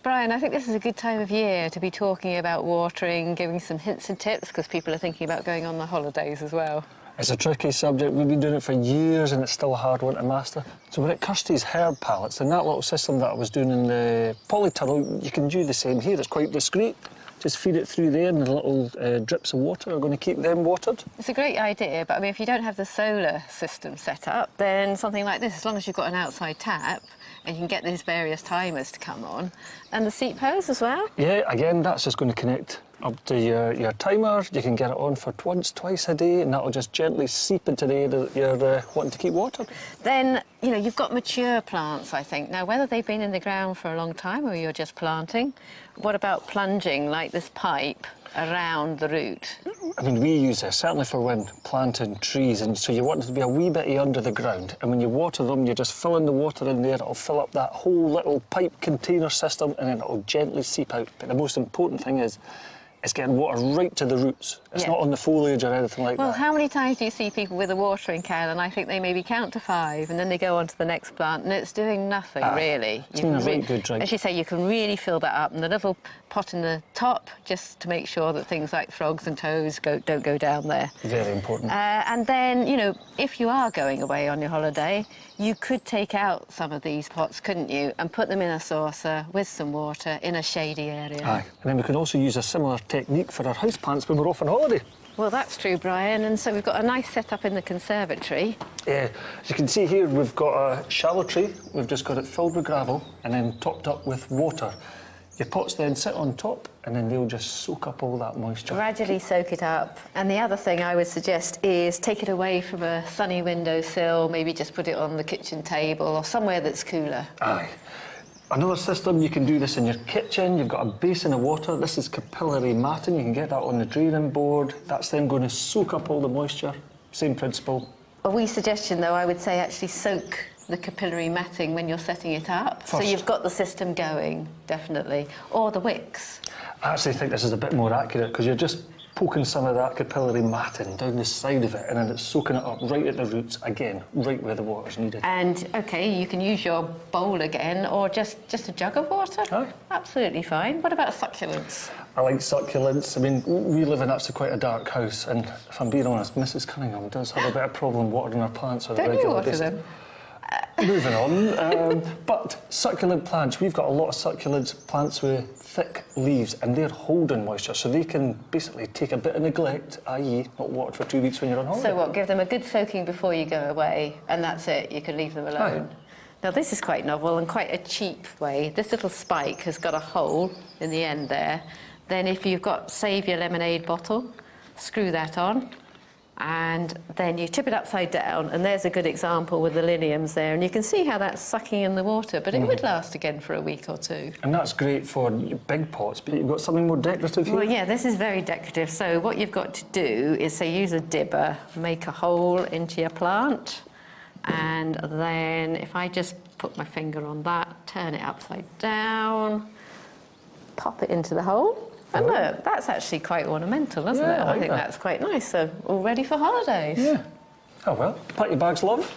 Brian, I think this is a good time of year to be talking about watering, giving some hints and tips, because people are thinking about going on the holidays as well. It's a tricky subject. We've been doing it for years and it's still a hard one to master. So when it comes to these herb pallets, in that little system that I was doing in the polytunnel, you can do the same here. It's quite discreet. Just feed it through there and the little drips of water are going to keep them watered. It's a great idea, but I mean, if you don't have the solar system set up, then something like this, as long as you've got an outside tap and you can get these various timers to come on, and the seat hose as well. Yeah, again, that's just going to connect up to your timer. You can get it on for once, twice a day, and that'll just gently seep into the area that you're wanting to keep watered. Then, you know, you've got mature plants, I think. Now, whether they've been in the ground for a long time or you're just planting, what about plunging, like this pipe, around the root? I mean, we use this, certainly for when planting trees, and so you want it to be a wee bit under the ground, and when you water them, you're just filling the water in there, it'll fill up that whole little pipe container system, and then it'll gently seep out. But the most important thing is, it's getting water right to the roots. It's not on the foliage or anything like that. Well, how many times do you see people with a watering can, and I think they maybe count to 5, and then they go on to the next plant, and it's doing nothing, really. It's been a very good drink. As you say, you can really fill that up, and the little pot in the top, just to make sure that things like frogs and toads don't go down there. Very important. And then, you know, if you are going away on your holiday, you could take out some of these pots, couldn't you, and put them in a saucer with some water in a shady area. Aye, and then we can also use a similar technique for our houseplants when we're off on holiday. Well, that's true, Brian, and so we've got a nice setup in the conservatory. Yeah, as you can see here, we've got a shallow tree. We've just got it filled with gravel and then topped up with water. Your pots then sit on top and then they'll just soak up all that moisture. Gradually soak it up. And the other thing I would suggest is take it away from a sunny windowsill, maybe just put it on the kitchen table or somewhere that's cooler. Aye. Another system, you can do this in your kitchen. You've got a basin of water. This is capillary matting. You can get that on the draining board. That's then going to soak up all the moisture. Same principle. A wee suggestion, though, I would say actually soak the capillary matting when you're setting it up. First. So you've got the system going, definitely. Or the wicks. I actually think this is a bit more accurate because you're just poking some of that capillary matting down the side of it and then it's soaking it up right at the roots, again, right where the water's needed. And, OK, you can use your bowl again or just a jug of water. Aye. Absolutely fine. What about succulents? I like succulents. I mean, we live in actually quite a dark house and if I'm being honest, Mrs Cunningham does have a bit of problem watering her plants on a regular basis. Don't you water them? Moving on, but succulent plants, we've got a lot of succulent plants with thick leaves and they're holding moisture, so they can basically take a bit of neglect, i.e. not watered for 2 weeks when you're on holiday. So what, give them a good soaking before you go away and that's it, you can leave them alone? Aye. Now this is quite novel and quite a cheap way. This little spike has got a hole in the end there. Then if you've got, save your lemonade bottle, screw that on, and then you tip it upside down, and there's a good example with the liliums there, and you can see how that's sucking in the water, but it would last again for a week or 2. And that's great for your big pots, but you've got something more decorative here? Well, yeah, this is very decorative. So what you've got to do is, say, use a dibber, make a hole into your plant, and then if I just put my finger on that, turn it upside down, pop it into the hole, and look, that's actually quite ornamental, isn't it? I think that's quite nice. So, all ready for holidays. Yeah. Oh, well, pack your bags, love.